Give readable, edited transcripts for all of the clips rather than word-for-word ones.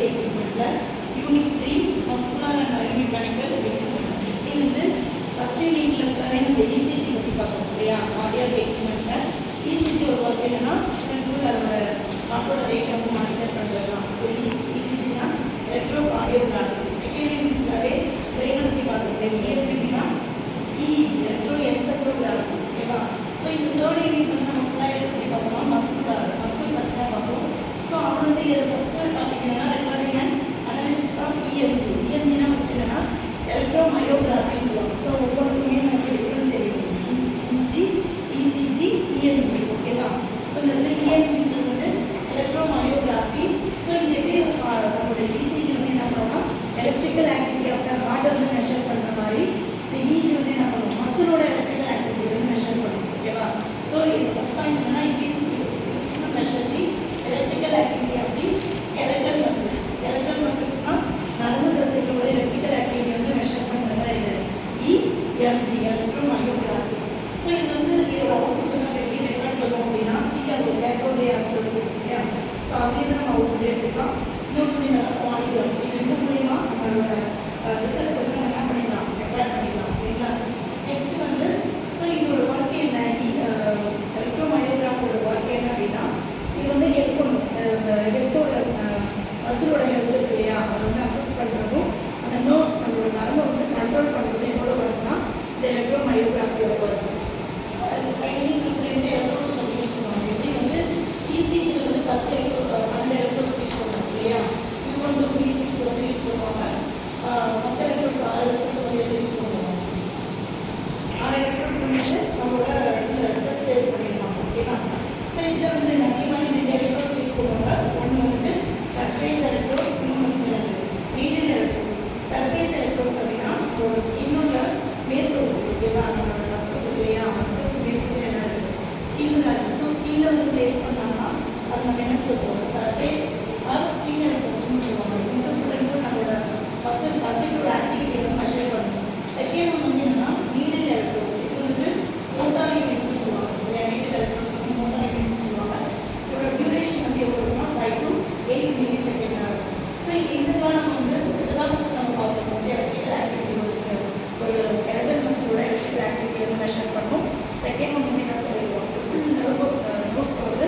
எக்யூப்மெண்ட்டில் unit 3 muscular and biomechanical equipment. இது வந்து first யூனிட்டில் ஃபுல்லாகவே நம்ம இசிஜி பற்றி பார்க்கணும் இல்லையா? கார்டியாக் எக்யூப்மெண்ட்டில் இசிஜியோட ஒர்க் என்னன்னா ஃபுல் அதோட ஹார்ட்டோட ரேட் வந்து மானிட்டர் பண்ணுறது தான். ஸோ இசிஜினா எலக்ட்ரோ கார்டியோகிராஃபி. செகண்ட் யூனிட் ஃபுல்லாகவே பிரெயினை பற்றி பார்க்குறது. இஎஃப்ஜினா இஇஜி எலக்ட்ரோ என்செஃபலோகிராஃபி. ஓகேவா? ஸோ இந்த தேர்ட் யூனிட் வந்து நம்ம ஃபுல்லாக எதை பற்றி பார்ப்போம்? மசில் பற்றி தான் பார்ப்போம். ஸோ அது வந்து இது ஃபஸ்ட்டு டாபிக் என்னன்னா recording and analysis of EMG. இஎம்ஜினா ஃபஸ்ட் என்னன்னா எலக்ட்ரோ மயோகிராஃபின்னு சொல்லுவாங்க. ஸோ ஒவ்வொன்றுக்குமே நமக்கு டிஃப்ரெண்ட் தெரியும். EEG, ECG, EMG. ஓகேவா? ஸோ இந்த வந்து இஎம்ஜின்றது வந்து எலக்ட்ரோ மயோகிராஃபி. ஸோ இது எப்படி நம்மளோட இசிஜி வந்து என்ன பண்ணோம்னா electrical activity of the heart வந்து மெஷர் பண்ணுற மாதிரி இந்த இஇஜி வந்து என்ன பண்ணுவோம்? மசிலோட எலக்ட்ரிக்கல் ஆக்டிவிட்டி வந்து மெஷர் பண்ணுவோம். ஓகேவா? ஸோ இது ஃபஸ்ட் பாயிண்ட் என்னன்னா it is to measure the electrical activity of the skeletal muscles. Skeletal muscles na நரம்பு தசைகளோட electrical activity வந்து மெஷர் பண்றதா இது EMG electromyography. ஸோ இது வந்து இதோட அவுட்புட் நம்ம எப்படி ரெக்கார்ட் பண்ணுவோம் அப்படின்னா CRO கேத்தோட் ரே ஆசிலோஸ்கோப் இல்லையா? ஸோ அதுலேருந்து நம்ம அவுட்புட் எடுத்துக்கலாம். இன்னொன்று வந்து நல்லா பாலிகிராஃப். இது ரெண்டு மூலியமா நம்மளோட ரிசல்ட் வந்து நம்ம என்ன பண்ணிக்கலாம்? ரெக்கார்ட் பண்ணிக்கலாம். ஓகேங்களா? நெக்ஸ்ட் வந்து ஸோ இதோட ஒர்க் என்ன? எலக்ட்ரோமயோகிராஃபியோட ஒர்க் என்ன அப்படின்னா இது வந்து ஹெல்ப் பண்ணும். இந்த ஹெல்த்தோட மசிலோட ஹெல்த் இருக்கு இல்லையா? அதை வந்து அசஸ் பண்ணுறதும் அந்த நர்வ்ஸ் நம்மளோட நரம்பை வந்து கண்ட்ரோல் பண்ணுறதும் இதோட ஒர்க் தான் இந்த எலக்ட்ரோமயோகிராஃபியோட ஒர்க். அது ஃபைனலி இந்த ரெண்டு எலக்ட்ரோட்ஸ் நம்ம யூஸ் பண்ணுவாங்க. எப்படி வந்து இசிஜியில் வந்து 12 எலக்ட்ரோட்ஸ் யூஸ் பண்ணுவாங்க இல்லையா? U1 to V6 வந்து யூஸ் பண்ணுவாங்க. மற்ற எலக்ட்ரோட்ஸ் 6 எலக்ட்ரோட்ஸ் வந்து எதை யூஸ் பண்ணுவாங்க? 6 எலக்ட்ரோட்ஸ் வந்து நம்மளோட இதில் அட்ஜஸ்ட் பண்ணிடுவாங்க. ஓகேவா? ஸோ இதில் வந்து அதே மாதிரி 2 எலக்ட்ரோட்ஸ் யூஸ் பண்ணுவாங்க. ஒன்று வந்துட்டு சர்ஃபேஸ் எலக்ட்ரோட்ஸ், இன்னொன்று வந்து நீடில் எலக்ட்ரோட்ஸ். சர்ஃபேஸ் எலக்ட்ரோட்ஸ் அப்படின்னா நம்மளோட ஸ்கின்னோட மேற்பகுதி. ஓகேவா? நம்மளோட மசில் இல்லையா? மசிலுக்கு மேற்பகுதி என்ன இருக்குது? ஸ்கின்னு தான் இருக்குது. ஸோ ஸ்கின்னில் வந்து பிளேஸ் பண்ணாங்கன்னா அது நம்ம என்ன சொல்லுவோம்? சர்ஃபேஸ் ஆர் ஸ்கின் எலக்ட்ரோட்ஸ்னு சொல்லுவாங்க. இது வந்து ஃபுல் அண்ட் ஃபுல் நம்மளோட மசிலோட ஆக்டிவிட்டி வந்து மெஷர் பண்ணுவோம். செகண்ட் ஒன்று வந்து என்னன்னா நீடில் எலக்ட்ரோட்ஸ். இது வந்துட்டு மோட்டார் யூனிட்னு சொல்லுவாங்க. சரியா? நீடில் எலக்ட்ரோட்ஸ் மோட்டார் யூனிட்னு சொல்லுவாங்க. இதோட டியூரேஷன் வந்து எவ்வளோனா 5 to 8 மில்லி செகண்ட் ஆகும். ஸோ இதுதான் நம்ம வந்து இதெல்லாம் ஃபஸ்ட்டு நம்ம பார்ப்போம். ஃபஸ்ட்டு எலக்ட்ரிக்கல் ஆக்டிவிட்டி ஒரு ஸ்கெலட்டல் மசிலோட எலக்ட்ரிக்கல் ஆக்டிவிட்டி வந்து மெஷர் பண்ணும். செகண்ட் ஒன்று வந்து என்ன சொல்லிடுவோம்? ஃபுல் நர்வ்ஸ் வந்து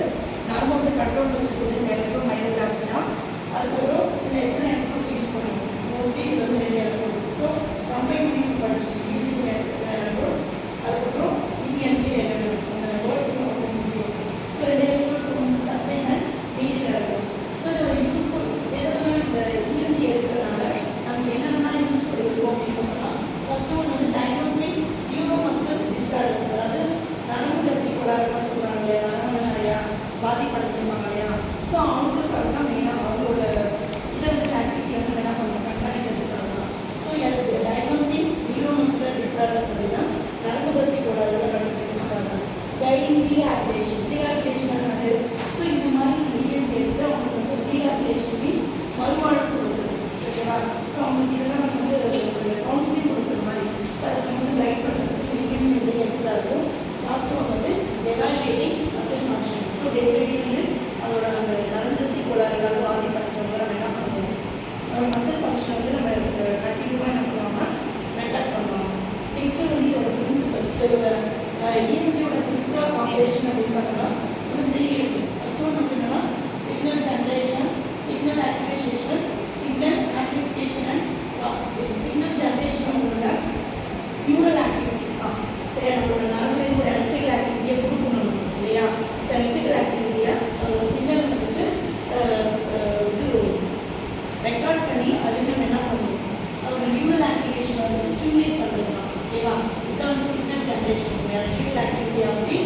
நரம்பை வந்து கண்ட்ரோல் வச்சுருக்குது இந்த எலக்ட்ரோமயோகிராஃபி தான். அதுக்கப்புறம் இதில் எத்தனை எலக்ட்ரோட்ஸ் யூஸ் பண்ணுவோம்? மோஸ்ட்லி இது வந்து 2 எலக்ட்ரோட்ஸ். ஸோ கம்பைன் பண்ணி படிச்சோம். இசிஜி எலக்ட்ரோட்ஸ், அதுக்கப்புறம் இஎம்ஜி எலக்ட்ரோட்ஸ். அந்த வேர்ட்ஸ் முடியும். ஸோ 2 எலக்ட்ரோட்ஸ் வந்து surface and needle electrodes. So இதோட யூஸ்ஃபுல் எதெல்லாம் இந்த இஎம்ஜி எடுக்கிறதுனால நமக்கு என்னென்னலாம் யூஸ்ஃபுல் இருக்கும் அப்படின்னு பார்த்தோம்னா ஃபர்ஸ்ட் ஒன்று வந்து டயக்னோஸ்டிக் நியூரோமஸ்குலர் டிஸார்டர்ஸ். அதாவது நரம்பு தசை கோளாறுலாம் சொல்கிறாங்க இல்லையா? நரம்பு நிறையா பாதிப்படைச்சிருப்பாங்க இல்லையா? ஸோ அவங்களுக்கு அதுதான் மெயினாக அவங்களோட இதை வந்து ஆக்டிவிட்டி வந்து என்ன பண்ணுவோம்? கண்காணிக்கிறதுக்காக தான். ஸோ டயக்னோஸ்டிக் நியூரோமஸ்குலர் டிஸார்டர்ஸ் அப்படின்னா நரம்பு தசை கோளாறுகளை கண்டுபிடிக்கிறதுக்காக. கைடிங் ரீஹாபிலிட்டேஷன் என்னது? ஸோ இந்த மாதிரி இஎம்ஜி எடுத்து அவங்களுக்கு வந்து ரீஹாபிலிட்டேஷன் மீன்ஸ் மறுவாழ்வு கொடுக்குறது. ஓகேவா? ஸோ அவங்களுக்கு இதெல்லாம் நம்ம வந்து ஒரு கவுன்சிலிங் கொடுக்குற மாதிரி. ஸோ அதுக்கு வந்து கைட் பண்ணுறதுக்கு இஎம்ஜி வந்து ஹெல்ப்ஃபுல்லாக இருக்கும். லாஸ்ட் ஒன் வந்து evaluating muscle function. So daily வந்து அவங்களோட அந்த நரம்பு தசை கோளாறுகளால் பாதிப்படைச்சவங்க நம்ம என்ன பண்ணுவோம்? அவரோட மசில் ஃபங்க்ஷன் வந்து நம்ம கண்டினியூவாக என்ன பண்ணுவாங்க? ரெக்கார்ட் பண்ணுவாங்க. நெக்ஸ்ட் வந்து இதோட பிரின்சிபல். ஸோ இதோட இஎம்ஜியோட பிரின்சிபல் ஆஃப் ஆப்ரேஷன் அப்படின்னு பார்த்தோம்னா ஒரு 3 இருக்குது. ஃபர்ஸ்ட் ஒன் வந்து என்னன்னா signal generation, signal activation, signal amplification and processing. Signal generation உங்களோட நியூரல் ஆக்டிவிட்டிஸ் தான். சரியா? நம்மளோட நரம்புலேருந்து ஒரு எலக்ட்ரிக்கல் ஆக்டிவிட்டியை கொடுக்கணும் இல்லையா? ஸோ எலக்ட்ரிக்கல் ஆக்டிவிட்டியை அதோட சிக்னல் வந்துட்டு இது ரெக்கார்ட் பண்ணி அதுக்கு நம்ம என்ன பண்ணுவோம்? அதோட நியூரல் ஆக்டிவேஷனை வந்துட்டு ஸ்டிமுலேட் பண்ணுறது தான். ஓகேவா? இதுதான் வந்து சிக்னல் ஜென்ரேஷன். எலக்ட்ரிக்கல் ஆக்டிவிட்டி ஆகி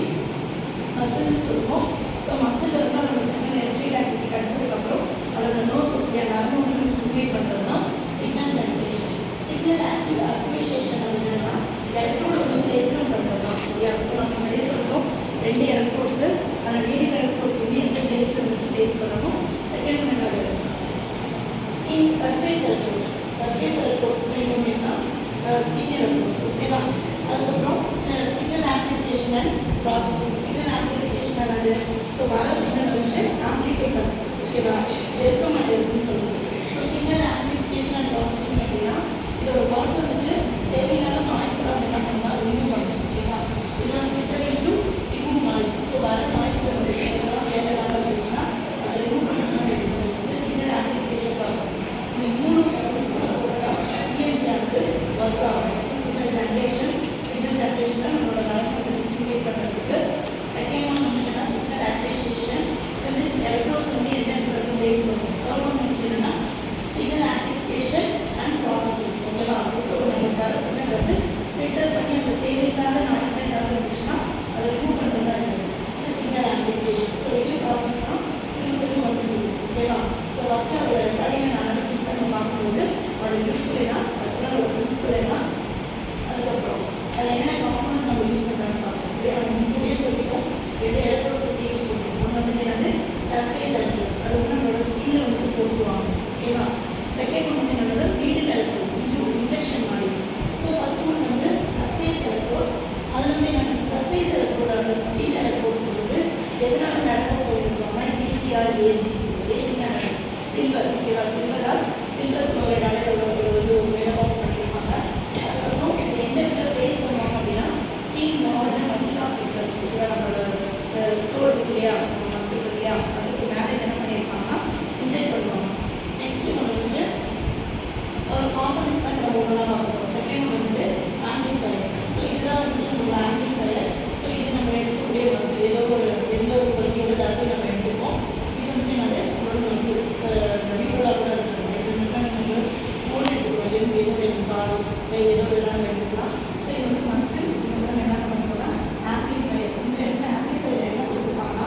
மசில்னு சொல்லுவோம். ஸோ மசில் வந்து அதோட சிக்னல் எலக்ட்ரிக்கல் ஆக்டிவிட்டி கிடைச்சதுக்கப்புறம் அதோட நர்வ்ஸ் நரம்பு வந்து ஸ்டிமுலேட் பண்ணுறது தான் சிக்னல் ஜென்ரேஷன். சிக்னல் ஆக்டிவேஷன் அப்படின்னா எலக்ட்ரோட வந்து பிளேஸ்மெண்ட் பண்ணுறது தான். சரியா? ஸோ நம்ம முன்னாடியே சொல்லிட்டோம் 2 எலக்ட்ரோட்ஸு. அதில் நீடில் எலக்ட்ரோட்ஸ் வந்து எந்த பிளேஸில் வந்துட்டு பிளேஸ் பண்ணணும். செகண்ட் ஒன்று என்னது? Skin surface electrodes. Surface electrodes என்னன்னா ஸ்கின் எலக்ட்ரோட்ஸ். ஓகேவா? அதுக்கப்புறம் signal amplification and processing. Signal amplification ஆனது ஸோ வர சிக்னல் வந்துட்டு ஆம்ப்ளிஃபை பண்ணுறது. ஓகேவா? வெல்கம் அடையிறதுன்னு சொல்லுவோம். ப்ராசஸிங் அப்படின்னா இதோட ஒர்க் வந்துட்டு தேவையில்லாத நாய்ஸ் எல்லாம் என்ன பண்ணலாம் ரிமூவ் பண்ணணும். ஓகேவா? இதெல்லாம் filter into remove noise. So வர நாய்ஸில் வந்துட்டு எதெல்லாம் தேவையில்லாமல் இருந்துச்சுன்னா அதை ரிமூவ் பண்ணணும். இது சிக்னல் ஆம்பிளிஃபிகேஷன் ப்ராசஸ். இந்த 3 EMG ஆனது ஒர்க் ஆகும். சிக்னல் ஜென்ரேஷன் நம்மளோட நரம்பு வந்து டிஸ்ட்ரிபியூட் பண்ணுறதுக்கு. செகண்ட் ஒன் வந்து என்னன்னா சிக்னல் ஆக்டிவேஷன். வந்து எலக்ட்ரோட்ஸ் வந்து என்னன்றது பேஸ் பண்ணும். தேர்ட் ஒன் வந்து என்னன்னா சிக்னல் ஆக்டிவேஷன் அண்ட் ப்ராசஸிங். ஓகேவா? ஸோ நம்ம வர சிக்னல் வந்து ஃபில்டர் பண்ணி அந்த தேவையில்லாத நாய்ஸ் ஏதாவது இருந்துச்சுன்னா அதை ரிமூவ் பண்ணுறது தான் இது சிக்னல் ஆக்டிவேஷன். ஸோ இதே ப்ராசஸ் தான் திரும்ப வந்துட்டு. ஓகேவா? ஸோ ஃபஸ்ட்டு அதோட ரெக்கார்டிங் அண்ட் அனாலிசிஸ் நம்ம பார்க்கும்போது அதோட யூஸ்ஃபுல் என்ன, அதுக்குள்ள ஒரு பிரின்சிபல் என்ன, அதுக்கப்புறம் அதில் என்ன காம்பனன்ட் நம்ம யூஸ் பண்ணுறான்னு பார்ப்போம். சரி, அது முன்னாடியே சொல்லிட்டோம். 2 எலக்ட்ரோட்ஸ் வந்து யூஸ் பண்ணுறோம். ஒன்று வந்து என்னது சர்ஃபேஸ் எலக்ட்ரோட்ஸ். அது வந்து நம்மளோட ஸ்கின்ல வந்துட்டு போட்டுவாங்க. ஓகேவா? செகண்ட் ஒன் வந்து என்னது நீடில் எலக்ட்ரோட்ஸ், இன்ஜெக்ஷன் மாதிரி. ஸோ ஃபர்ஸ்ட் ஒன் வந்து சர்ஃபேஸ் எலக்ட்ரோட்ஸ். அதில் வந்து என்ன சர்ஃபேஸ் எலக்ட்ரோட அந்த ஸ்கின் எலக்ட்ரோட்ஸ் வந்து எதனால டேரக்டாக போயிருக்கோம்னா EGR AGC. ஏஜினா சில்வர். ஓகேவா? சில்வர் குளோரைடால வந்து மெடபாப் பண்ணியிருப்பாங்க. அதுக்கப்புறம் எந்த இடத்துல பேஸ் பண்ணுவாங்க அப்படின்னா ஸ்கின் வந்து மசில் ஆஃப் இன்ட்ரெஸ்ட். ஓகேவா? நம்மளோட தோல் இருக்கு இல்லையா, மசில் இருக்கு இல்லையா, அதுக்கு மேலே என்ன பண்ணியிருப்பாங்கன்னா இன்ஜெக்ட் பண்ணுவாங்க. நெக்ஸ்ட் நம்ம வந்து ஒரு காம்பனன்ட்ஸ் தான் நம்ம ஒன்றா பார்க்கணும். செகண்ட் வந்துட்டு ஆம்பிளிஃபயர். ஸோ இதுதான் வந்து நம்மளோட ஆம்பிளிஃபயர். ஸோ இது நம்ம எடுக்கக்கூடிய மசில் எந்த ஒரு பகுதியோட தசை நம்ம எடுத்துப்போம். இது வந்து நம்மளோட மசில் வீரோட கூட இருக்கணும். நம்ம போன் எடுத்துக்கிறோம். எதுவும் கால் ஏதோ எல்லாம் எடுத்துக்கலாம். ஸோ இது வந்து மசில். நம்ம என்ன பண்ணுறோம்னா ஆம்பிளிஃபயர். இந்த இடத்துல ஆம்பிளிஃபயர் என்ன கொடுத்துருப்பாங்கன்னா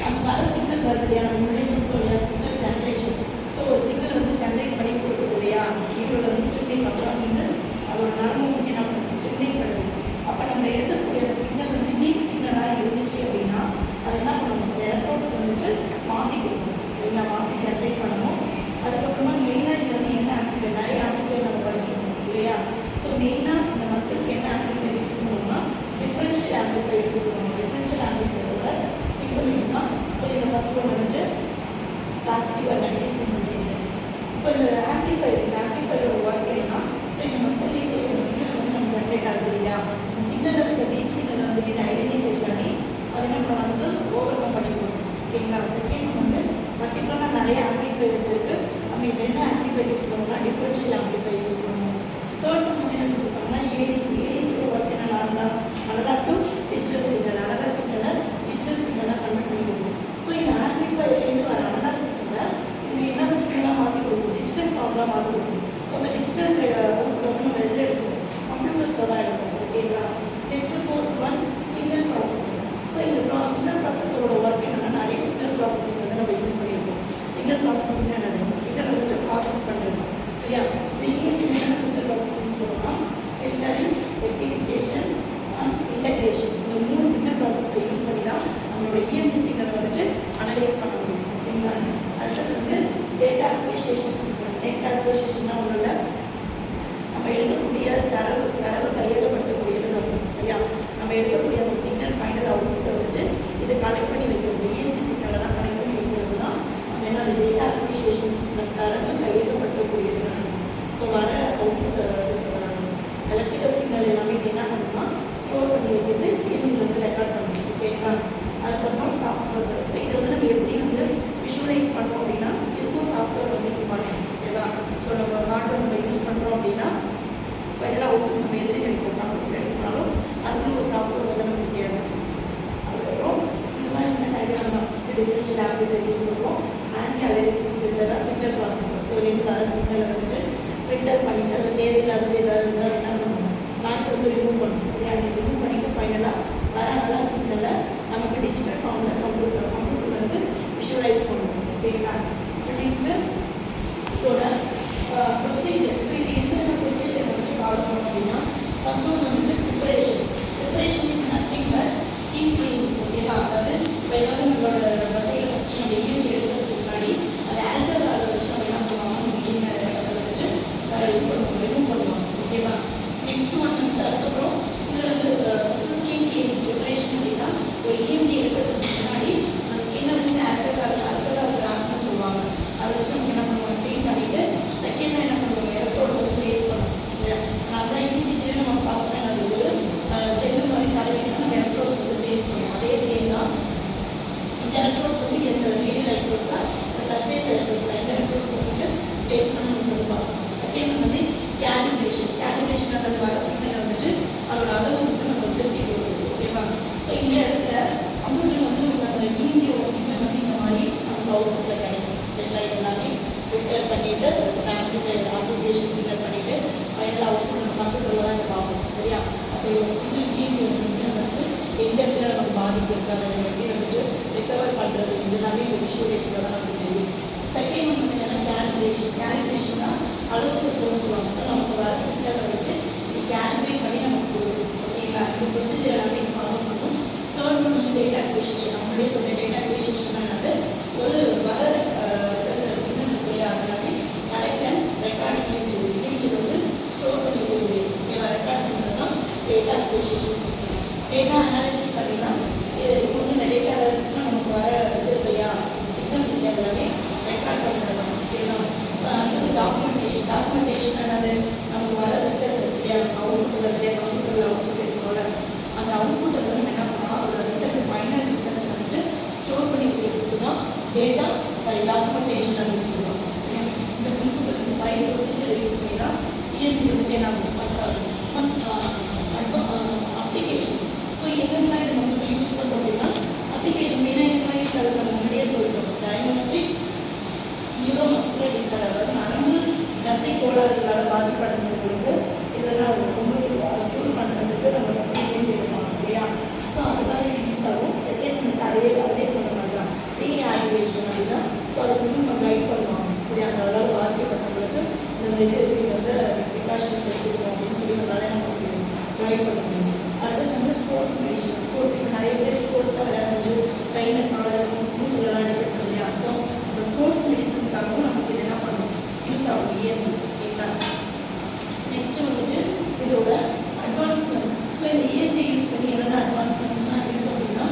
அது வர சிக்னல் வருது இல்லையா, நம்ம முன்னாடியே சொல்லிட்டோம் இல்லையா, சிக்னல் ஜென்ரேஷன். ஸோ ஒரு சிக்னல் வந்து ஜென்ரேட் பண்ணி கொடுக்குது இல்லையா, வீரோட வந்து ஸ்டிமுலேட் பண்ணுறோம். வந்து அதோட நரம்பு வந்து நம்ம ஸ்டிமுலேட் பண்ணுது. அப்போ நம்ம எழுதக்கூடிய அந்த சிக்னல் வந்து வீக் சிக்னலாக இருந்துச்சு அப்படின்னா அதை என்ன பண்ணணும், எலக்ட்ரோட்ஸ் வந்துட்டு மாற்றி கொடுக்கணும். சரிங்களா? மாற்றி ஜென்ரேட் பண்ணணும். அதுக்கப்புறமா மெயினாக இது வந்து என்ன ஆம்பிளிஃபயர், நிறைய ஆம்பிளிஃபயர் நம்ம படிச்சிருக்கோம் இல்லையா. ஸோ மெயினாக இந்த மசிலுக்கு என்ன ஆம்பிளிஃபயர் யூஸ் பண்ணுவோம்னா டிஃபரன்ஷியல் ஆம்பிளிஃபயர் யூஸ் பண்ணுவோம். டிஃபரன்ஷியல் ஆம்பிளிஃபயரோட சிம்பிள் இதுதான். ஸோ இதில் ஃபர்ஸ்ட் ஒன் வந்துட்டு positive and negative signal signal. இப்போ இந்த ஆம்பிளிஃபயரோட ஒர்க் என்னன்னா, ஸோ இந்த மசிலேயே ஒரு சிக்னல் வந்து நம்ம ஜென்ரேட் ஆகுது இல்லையா, இந்த சிக்னல் இருக்க வீக் சிக்னல் வந்துட்டு இதை ஐடென்டிஃபை பண்ணி அதை நம்ம வந்து ஓவர் கம் பண்ணி கொடுக்கணும். ஓகேங்களா? செகண்ட் வந்து பர்டிகுலராக நிறைய ஆம்பிளிஃபயர்ஸ் இருக்குது. நம்ம இது என்ன ஆம்பிளிஃபயர் யூஸ் பண்ணுவோம்னா டிஃபரன்ஷியல் ஆம்பிளிஃபயர் யூஸ் பண்ணுவோம். தேர்ட் ஒன் வந்து என்ன கொடுத்தாங்கன்னா ஏடிசியோட ஒர்க் என்ன, நார்மலாக analogue to digital signal. Analogue சிக்னலை டிஜிட்டல் சிக்னலாக கன்வெர்ட் பண்ணி கொடுக்கும். ஸோ இந்த ஆம்பிளிஃபயர்லேருந்து வர அனலாக் சிக்னலை இது என்ன சிக்னலாக மாற்றி கொடுக்கும், டிஜிட்டல் ஃபார்ம்லாம் மாற்றி கொடுக்கும். ஸோ அந்த டிஜிட்டல் அவுட்புட் வந்து நம்ம எதில் எடுப்போம், கம்ப்யூட்டர்ஸில் தான் எடுப்போம். ஓகேங்களா? Next fourth one signal processing. So இந்த சிக்னல் ப்ராசஸரோட ஒர்க் என்னன்னா நிறைய சிக்னல் ப்ராசஸிங் வந்து நம்ம யூஸ் பண்ணியிருக்கோம். சிக்னல் ப்ராசஸிங் என்னது, சிக்னல் வந்துட்டு ப்ராசஸ் பண்ணுறது. சரியா? இந்த என்னென்ன சிக்னல் ப்ராசஸ் யூஸ் பண்ணுவோம்னா ஃபில்டரிங், ரெக்டிஃபிகேஷன் அண்ட் இன்டகிரேஷன். இந்த 3 சிக்னல் ப்ராசஸை யூஸ் பண்ணி தான் நம்மளோட EMG சிக்னல் வந்துட்டு அனலைஸ் பண்ண முடியும். ஓகேங்களா? அடுத்தது வந்து டேட்டா அக்விசிஷன் சிஸ்டம். டேட்டா அக்விசிஷன்னா ஒன்றும் இல்லை, நம்ம எழுதக்கூடிய தரவு கையகப்படுத்தக்கூடியது வரும். சரியா? நம்ம எடுக்கக்கூடிய அந்த சிக்னல் ஃபைனல் அவுட்புட்டை வந்துட்டு இதை கலெக்ட் பண்ணி வைக்கிறது. EMG சிக்னலை தான் கலெக்ட் பண்ணி வைக்கிறது தான் நம்ம என்ன அது டேட்டா அக்விசிஷன் சிஸ்டம். தரவு கையகப்படுத்தக்கூடியது. ஸோ வர அவுட்புட் எலக்ட்ரிக்கல் சிக்னல் எல்லாமே என்ன பண்ணணும்னா ஸ்டோர் பண்ணி வைக்கிறது, EMG வந்து ரெக்கார்ட் பண்ணணும். ஓகேங்களா? அதுக்கப்புறம் சாஃப்ட்வேர். ஸோ இதை வந்து நம்ம எப்படி வந்து விஷுவலைஸ் பண்ணுறோம் அப்படின்னா இதுக்கும் சாஃப்ட்வேர் வந்து இம்பார்ட்டன்ட். ஓகேவா? ஸோ நம்ம ஹார்ட்வேர் நம்ம யூஸ் பண்ணுறோம் அப்படின்னா ஃபைனலாக அவுட்புட் நம்ம எதிரி கிடைக்கும், கம்ப்யூட்டர் எடுக்கனாலும் அதுக்குன்னு ஒரு சாஃப்ட்வேர் வந்து நமக்கு தேவை. அதுக்கப்புறம் இதெல்லாம் என்ன டயக்ராம் தான் ஃபஸ்ட்டு டிஃபரன்ஷியல் ஆம்பிளிஃபயர் யூஸ் பண்ணுறோம். ஆன்டி அலைசிங் ஃபில்டராக சிக்னல் ப்ராசஸர். ஸோ இதுலேருந்து வர சிக்னலை வந்துட்டு ஃபில்டர் பண்ணிட்டு அதில் தேவையில்லாதது ஏதாவது என்ன பண்ணணும், நாய்ஸ் வந்து ரிமூவ் பண்ணணும். சரி, அப்படி ரிமூவ் பண்ணிட்டு ஃபைனலாக வர அனலாக் சிக்னலை நமக்கு டிஜிட்டல் ஃபார்மில் கம்ப்யூட்டர் வந்து விஷுவலைஸ் பண்ணணும். ஓகேங்களா? நெக்ஸ்ட்டு இதோட ப்ரொசீஜர். ஸோ இது என்னென்ன ப்ரொசீஜர் வந்து ஃபாலோ பண்ணணும் அப்படின்னா ஃபர்ஸ்ட் ஒன்று வந்துட்டு preparation. Preparation is nothing but skin cleaning. ஓகேவா? அதாவது இப்போ ஏதாவது நம்மளோட தசையில் ஃபஸ்ட்டு நம்ம EMG எடுக்கிறதுக்கு முன்னாடி அதை ஆல்கஹாலை வச்சு நம்ம என்ன பண்ணுவாங்க, அந்த ஸ்கின் இடத்துல வச்சு இது பண்ணுவாங்க, ரிமூவ் பண்ணுவாங்க. ஓகேவா? நெக்ஸ்ட் ஒன் வந்து அதுக்கப்புறம் இதில் வந்து ஃபஸ்ட்டு ஸ்கின் க்ளீனிங் ப்ரிப்பரேஷன் அப்படின்னா ஒரு EMG எடுக்கிறதுக்கு முன்னாடி எலக்ட்ரோட்ஸ் வந்து எந்த மீடியல் எலக்ட்ரோட்ஸா இந்த சர்ஃபேஸ் எலக்ட்ரோட்ஸா எந்த எலக்ட்ரோட்ஸ் வந்து டேஸ்ட் பண்ணணும்னு பார்க்கணும். செகண்ட் வந்து கேலிப்ரேஷன் அது வர சிக்னல் வந்துட்டு அதோட அளவு வந்து நம்ம திருத்தி கொடுக்கணும். ஓகேவா? ஸோ இந்த இடத்துல கம்ப்யூட்டர் வந்து நமக்கு அந்த இஎன்ஜியோட சிக்னல் வந்து இந்த மாதிரி நமக்கு அவுட்புட்டில் கிடைக்கும். இது எல்லாமே ஃபில்டர் பண்ணிட்டு ஆம்பிளிஃபிகேஷன் சிக்னல் பண்ணிட்டு ஃபைனல் அவுட்புட் நம்ம கம்ப்யூட்டரில் தான் இதை பார்ப்போம். சரியா? அப்போ இதோட சிக்னல் இஎன்ஜியோட சிக்னல் வந்து எந்த இடத்துல நமக்கு பாதிப்பு இருக்குது அதை நம்ம எப்படி வந்துட்டு ரிகவர் பண்ணுறது இது எல்லாமே இந்த விஷுவலைஸில் தான் நமக்கு தெரியும். செகண்ட் ஒன்று வந்து என்னன்னா கேலிப்ரேஷன் தான் அளவுக்கு சொல்லுவாங்க. ஸோ நமக்கு வர சிக்னல் வந்துட்டு இது கேலிப்ரேட் பண்ணி நமக்கு கொடுக்கும். ஓகேங்களா? இந்த ப்ரொசீஜர் எல்லாமே ஃபாலோ பண்ணும். தேர்ட் ஒன் வந்து டேட்டா அக்விசிஷன். நான் முன்னாடியே சொன்னேன் டேட்டா அக்விசிஷன் வந்து ஒரு வர சிக்னல் இல்லையா அதனாலே கலெக்ட் அண்ட் ரெக்கார்டு இஎன்ஜி வந்து ஸ்டோர் பண்ணி வைக்கக்கூடிய ஓகேவா ரெக்கார்ட் பண்ணுறது தான் data acquisition system. Data analysis அப்படின்னா இது வந்து இந்த டேட்டா அனாலிசிஸ்னால் நமக்கு வர இது இல்லையா சிக்னல் இல்லை எல்லாமே ரெக்கார்ட் பண்ணுறது தான். ஓகேவா? அடுத்தது டாக்குமெண்டேஷன் என்னது நமக்கு வர ரிசல்ட் இல்லையா அவுட்புட் இல்லையா கம்ப்யூட்டரில் அவுட்புட் எடுக்கணும்ல அந்த அவுட்புட்டை வந்து நம்ம என்ன பண்ணோம் அதோட ரிசல்ட் ஃபைனல் ரிசல்ட் வந்துட்டு ஸ்டோர் பண்ணி வைக்கிறதுக்கு தான் டாக்குமெண்டேஷன் அப்படின்னு சொல்லுவாங்க. சரியா? இந்த பிரின்சிபல் இந்த 5 ப்ரொசீஜர் யூஸ் பண்ணி தான் இஎன்ஜி வந்து என்ன அப்ளிகேஷன்ஸ். ஸோ எதெல்லாம் இது நம்ம யூஸ் பண்ணுறோம் அப்படின்னா அப்ளிகேஷன் மெயினாக இதெல்லாம் யூஸ் ஆகுது நம்ம முன்னாடியே சொல்லிட்டோம். டயக்னோஸ்டிக் நியூரோமஸ்குலர் டிசார்டர் அதாவது நரம்பு தசை கோளாறுகளால் பாதிப்படைஞ்சவங்களுக்கு இதெல்லாம் ரொம்ப க்யூர் பண்ணுறதுக்கு நம்ம ஃபஸ்ட்டு இஎன்ஜி எடுப்பாங்க இல்லையா? ஸோ அதுதான் யூஸ் ஆகும். செகண்ட் வந்து அதிலே சொன்ன மாதிரி தான் ரீஆக்டிவேஷன் அப்படின்னா ஸோ அதுக்கு வந்து நம்ம கைட் பண்ணுவாங்க. சரி அந்த அதனால் பாதிக்கப்பட்டவங்களுக்கு இந்த இது வந்து ப்ரிகாஷன்ஸ் எடுத்துக்கணும் அப்படின்னு சொல்லி நம்மளால என்ன பண்ண முடியும் கைட் பண்ண முடியும். அடுத்தது வந்து ஸ்போர்ட்ஸ் மெடிஷன். இப்போ நிறைய பேர் ஸ்போர்ட்ஸ்லாம் விளையாடும்போது கையில் காலில் மூட்டுலாம் அடிபட்டு இல்லையா? ஸோ இந்த ஸ்போர்ட்ஸ் மெடிசனுக்காகவும் நமக்கு இது என்ன பண்ணணும் யூஸ் ஆகும் இஎன்ஜி. ஓகேங்களா? நெக்ஸ்ட் வந்துட்டு இதோட அட்வான்ஸ்மெண்ட்ஸ். ஸோ இந்த இஎன்ஜி யூஸ் பண்ணி என்னென்ன அட்வான்ஸ்மெண்ட்ஸ்லாம் இருக்கும் அப்படின்னா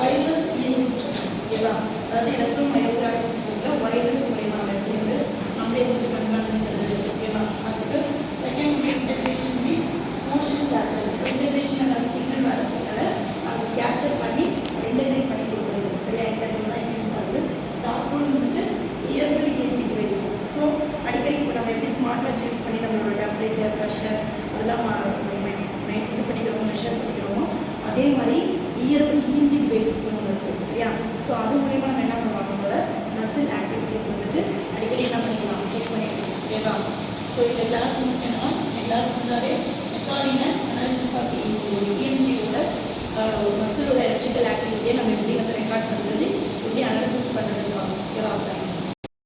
ஒயர்லெஸ் இஎன்ஜி சிஸ்டம். ஓகேவா? அதாவது எலக்ட்ரோமயோகிராஃபி சிஸ்டமில் ஒயர்லெஸ் மூலியமாக நம்ம எப்படி வந்து நம்மளே கொஞ்சம் கண்காணிச்சுக்கிறது. ஓகேவா? அதுக்கு செகண்ட் வந்து integration with motion capture. So integration அதாவது சிக்னல் வர சிக்னலை நம்ம கேப்சர் பண்ணி அதை இன்டெகிரேட் பண்ணி கொடுக்குறது. சரியா? இன்டெகிரேட் தான் யூஸ் ஆகுது. லாஸ்ட் ஒன் வந்துட்டு இயர்பிள் இஎன்ஜி டிவைசஸ். ஸோ அடிக்கடி இப்போ நம்ம எப்படி ஸ்மார்ட் வாட்ச் யூஸ் பண்ணி நம்மளோட டெம்பரேச்சர் ப்ரெஷர் அதெல்லாம் இது பண்ணிக்கிறோமோ மெஷர் பண்ணிக்கிறோமோ அதே மாதிரி இயர்பிள் இஎன்ஜி டிவைசஸ் ஒன்று இருக்குது. சரியா? ஸோ அது மூலிமா நம்ம என்ன பண்ணுவாங்க நம்மளோட மசில் ஆக்டிவிட்டீஸ் வந்துட்டு அடிக்கடி என்ன பண்ணிக்கலாம் செக் பண்ணிக்கலாம். ஓகேவா? ஸோ இந்த கிளாஸ் வந்து என்னன்னா இந்த கிளாஸ் வந்தாலே recording and analysis of EMG இஎன்ஜியோட ஒரு மசிலோட எலக்ட்ரிக்கல் ஆக்டிவிட்டி